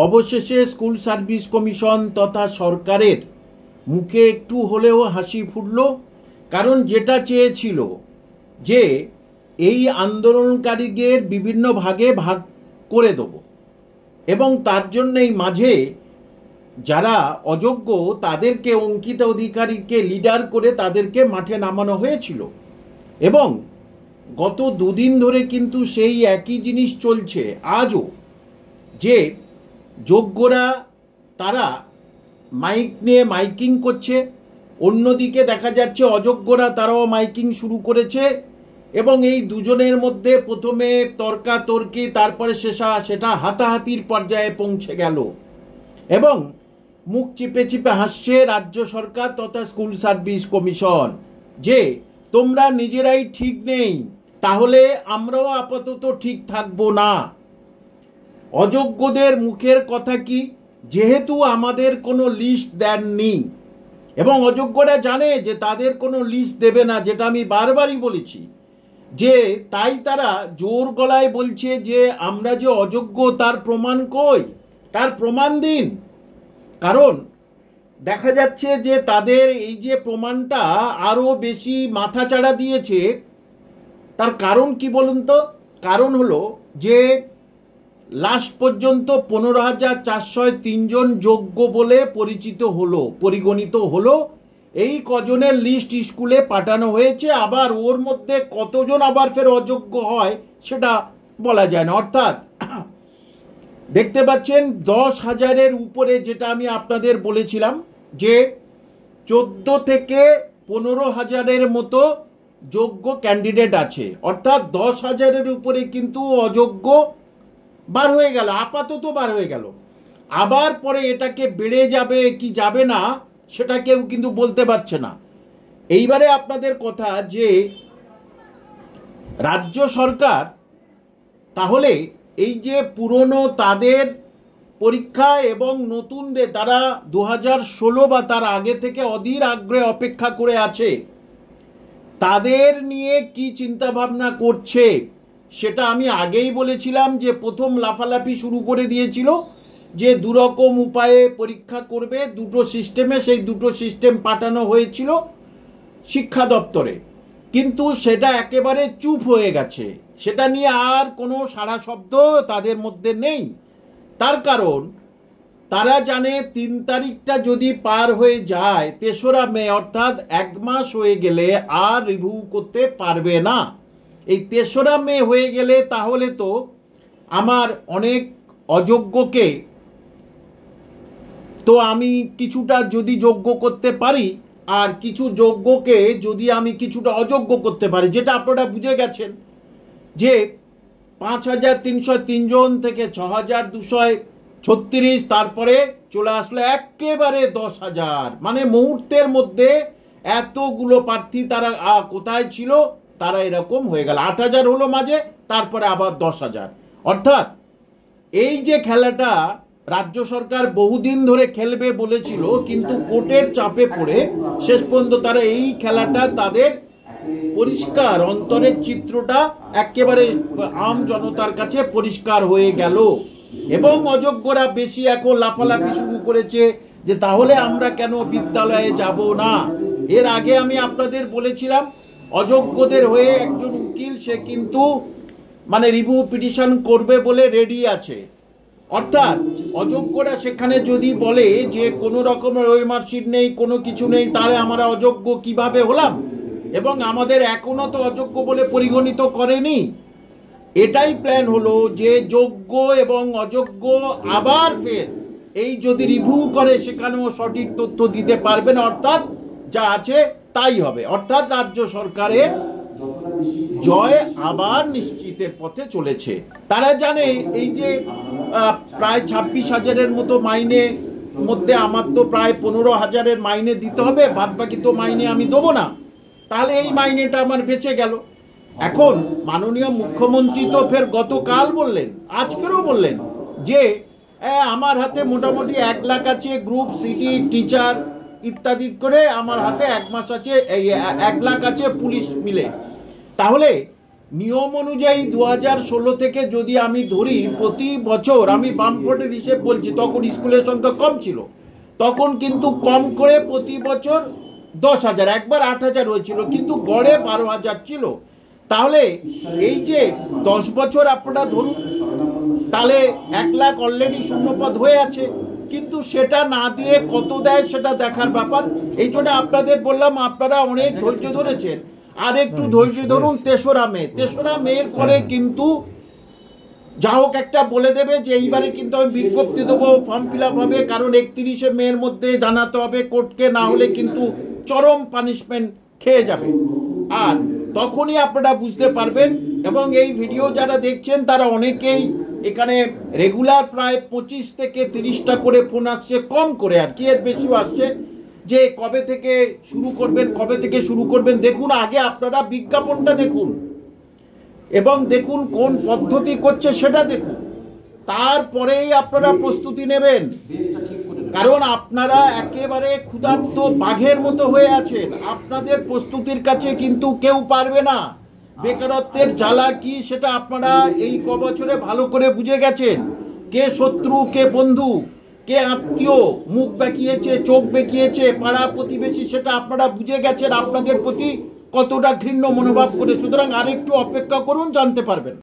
অবশেষে school service commission তথা সরকারের মুখে একটু হলেও হাসি ফুটল। কারণ যেটা চেয়েছিল যে এই আন্দোলনকারীদের বিভিন্ন ভাগে ভাগ করে দেব, এবং তার জন্যই মাঝে যারা অযোগ্য তাদেরকে অঙ্কিত অধিকারীকে লিডার করে তাদেরকে মাঠে নামানো হয়েছিল। এবং গত দুদিন ধরে কিন্তু সেই একই জিনিস চলছে আজও, যে যোগ্যরা তারা মাইক নিয়ে মাইকিং করছে, অন্যদিকে দেখা যাচ্ছে অযোগ্যরা তারাও মাইকিং শুরু করেছে, এবং এই দুজনের মধ্যে প্রথমে তর্কাতর্কি, তারপরে সেটা হাতাহাতির পর্যায়ে পৌঁছে গেল। এবং মুখ চিপে চিপে হাসছে রাজ্য সরকার তথা স্কুল সার্ভিস কমিশন যে তোমরা নিজেরাই ঠিক নেই, তাহলে আমরাও আপাতত ঠিক থাকবো না। অযোগ্যদের মুখের কথা কি, যেহেতু আমাদের কোনো লিস্ট দেননি, এবং অযোগ্যরা জানে যে তাদের কোনো লিস্ট দেবে না, যেটা আমি বারবারই বলেছি, যে তাই তারা জোর গলায় বলছে যে আমরা যে অযোগ্য তার প্রমাণ কই, তার প্রমাণ দিন। কারণ দেখা যাচ্ছে যে তাদের এই যে প্রমাণটা আরো বেশি মাথাচাড়া দিয়েছে। তার কারণ কি বলুন তো? কারণ হলো যে লাস্ট পর্যন্ত 15,403 জন যোগ্য বলে পরিগণিত হলো। এই কজনের লিস্ট স্কুলে পাঠানো হয়েছে, আবার ওর মধ্যে কতজন আবার ফের অযোগ্য হয় সেটা বলা যায় না। অর্থাৎ দেখতে পাচ্ছেন 10,000-এর উপরে, যেটা আমি আপনাদের বলেছিলাম যে 14 থেকে 15,000-এর মতো যোগ্য ক্যান্ডিডেট আছে। অর্থাৎ 10,000-এর উপরে কিন্তু অযোগ্য বার হয়ে গেল, আপাতত বার হয়ে গেল। আবার পরে এটাকে বেড়ে যাবে কি যাবে না সেটা কেউ কিন্তু বলতে পারছে না। এইবারে আপনাদের কথা যে রাজ্য সরকার তাহলে এই যে পুরনো তাদের পরীক্ষা এবং নতুনদের তারা 2016 বা তার আগে থেকে অধীর আগ্রহে অপেক্ষা করে আছে, তাদের নিয়ে কি চিন্তা ভাবনা করছে সেটা আমি আগেই বলেছিলাম। যে প্রথম লাফালাফি শুরু করে দিয়েছিল যে দুরকম উপায়ে পরীক্ষা করবে, দুটো সিস্টেমে, সেই দুটো সিস্টেম পাঠানো হয়েছিল শিক্ষা দপ্তরে, কিন্তু সেটা একেবারে চুপ হয়ে গেছে। সেটা নিয়ে আর কোনো সাড়া শব্দ তাদের মধ্যে নেই। তার কারণ তারা জানে 3 তারিখটা যদি পার হয়ে যায়, 3রা মে অর্থাৎ 1 মাস হয়ে গেলে আর রিভিউ করতে পারবে না। এই 3রা মে হয়ে গেলে তাহলে তো আমার অনেক অযোগ্যকে তো আমি কিছুটা যদি যোগ্য করতে পারি, আর কিছু যোগ্যকে যদি আমি কিছুটা অযোগ্য করতে পারি, যেটা আপনারা বুঝে গেছেন যে 5,303 জন থেকে 6,236, তারপরে চলে আসলো একেবারে 10,000। মানে মুহূর্তের মধ্যে এতগুলো প্রার্থী তারা কোথায় ছিল, তারা এরকম হয়ে গেল। 8,000 হলো মাঝে, তারপরে আবার 10,000। অর্থাৎ এই যে খেলাটা রাজ্য সরকার বহুদিন ধরে খেলবে বলেছিল, কিন্তু কোর্টের চাপে পড়ে শেষ পর্যন্ত তারা এই খেলাটা তাদের পরিষ্কার অন্তরের চিত্রটা একেবারে আম জনতার কাছে পরিষ্কার হয়ে গেল। এবং অযোগ্যরা বেশি এখন লাফালাফি শুরু করেছে যে তাহলে আমরা কেন বিদ্যালয়ে যাব না। এর আগে আমি আপনাদের বলেছিলাম অযোগ্যদের হয়ে একজন উকিল, সে কিন্তু মানে রিভিউ পিটিশন করবে বলে রেডি আছে। অর্থাৎ অযোগ্যরা সেখানে যদি বলে যে কোনো রকমের ওই মার্কশিট নেই, কোনো কিছু নেই, তাহলে আমরা অযোগ্য কিভাবে হলাম, এবং আমাদের এখনো তো অযোগ্য বলে পরিগণিত করেনি। এটাই প্ল্যান হলো যে যোগ্য এবং অযোগ্য আবার ফের এই যদি রিভিউ করে সেখানেও সঠিক তথ্য দিতে পারবেন, অর্থাৎ যা আছে তাই হবে। অর্থাৎ রাজ্য সরকারের জয় আবার নিশ্চিতের পথে চলেছে। তারা জানে এই যে প্রায় 26,000-এর মতো মাইনে মধ্যে আমার তো প্রায় 15,000-এর মাইনে দিতে হবে, বাদ বাকি তো মাইনে আমি দেবো না, তাহলে এই মাইনেটা আমার বেঁচে গেল। এখন মাননীয় মুখ্যমন্ত্রী তো ফের গতকাল বললেন, আজকেরও বললেন যে আমার হাতে মোটামুটি 1 লাখ আছে, গ্রুপ সিটি টিচার ইত্যাদি করে আমার হাতে 1 মাস আছে, 1 লাখ আছে পুলিশ মিলে। তাহলে নিয়ম অনুযায়ী 2016 থেকে যদি আমি ধরি, প্রতি বছর আমি বামফ্রন্টের হিসেব বলছি, তখন স্কুলের সংখ্যা কম ছিল, তখন কিন্তু কম করে প্রতি বছর 10,000, একবার 8,000 হয়েছিল, কিন্তু গড়ে 12,000 ছিল। তাহলে এই যে 10 বছর আপনারা ধরুন, তাহলে 1 লাখ অলরেডি শূন্যপদ হয়ে আছে, কিন্তু সেটা না দিয়ে কত দেয় সেটা দেখার ব্যাপার। এই জন্য আপনাদের বললাম, আপনারা অনেক ধৈর্য ধরেছেন, আর একটু ধৈর্য ধরুন। 3রা মের পরে কিন্তু যা হোক একটা বলে দেবে যে এইবারে কিন্তু আমি বিজ্ঞপ্তি দেবো, ফর্ম ফিল আপ হবে, কারণ 31শে মের মধ্যে জানাতে হবে কোর্টকে, না হলে কিন্তু চরম পানিশমেন্ট খেয়ে যাবে। আর তখনই আপনারা বুঝতে পারবেন। এবং এই ভিডিও যারা দেখছেন তারা অনেকেই এখানে রেগুলার প্রায় 25 থেকে 30টা করে ফোন আসছে, কম করে আর কি, এর বেশিও আসছে, যে কবে থেকে শুরু করবেন। দেখুন, আগে আপনারা বিজ্ঞাপনটা দেখুন এবং দেখুন কোন পদ্ধতি করছে সেটা দেখুন, তারপরেই আপনারা প্রস্তুতি নেবেন। কারণ আপনারা একেবারে ক্ষুধার্ত বাঘের মতো হয়ে আছেন, আপনাদের প্রস্তুতির কাছে কিন্তু কেউ পারবে না। বেকারত্বের জ্বালা কি সেটা আপনারা এই বছরে ভালো করে বুঝে গেছেন, কে শত্রু কে বন্ধু, কে আত্মীয়, মুখ বেঁকিয়েছে চোখ বেঁকিয়েছে পাড়া প্রতিবেশী, সেটা আপনারা বুঝে গেছেন আপনাদের প্রতি কতটা ঘৃণ্য মনোভাব করে। সুতরাং আরেকটু অপেক্ষা করুন, জানতে পারবেন।